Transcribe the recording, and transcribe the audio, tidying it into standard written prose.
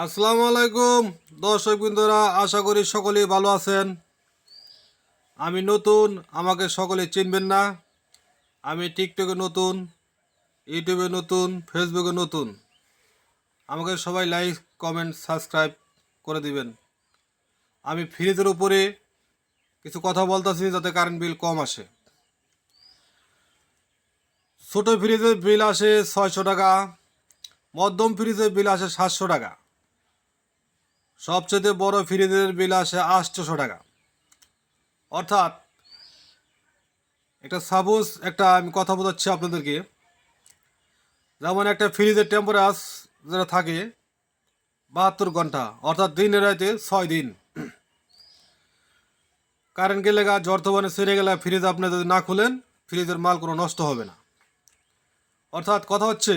আসসালামু আলাইকুম দর্শক বন্ধুরা, আশা করি সকলেই ভালো আছেন। আমি নতুন, আমাকে সকলে চিনবেন না। আমি টিকটকে নতুন, ইউটিউবে নতুন, ফেসবুকে নতুন। আমাকে সবাই লাইক, কমেন্ট, সাবস্ক্রাইব করে দিবেন। আমি ফ্রিজের উপরে কিছু কথা বলতেছি যাতে কারেন্ট বিল কম আসে। ছোট ফ্রিজের বিল আসে 600 টাকা, মধ্যম ফ্রিজের বিল আসে 700 টাকা, সবচেয়ে বড় ফ্রিজের বিল আসে 800 টাকা। অর্থাৎ একটা আমি কথা বোঝাচ্ছি আপনাদেরকে। যেমন একটা ফ্রিজের টেম্পারেচার যেটা থাকে 72 ঘন্টা, অর্থাৎ দিনে রাতে 6 দিন। কারেন্ট গেলে জর্তমানে ছেড়ে গেলে ফ্রিজ আপনি যদি না খুলেন, ফ্রিজের মাল কোনো নষ্ট হবে না। অর্থাৎ কথা হচ্ছে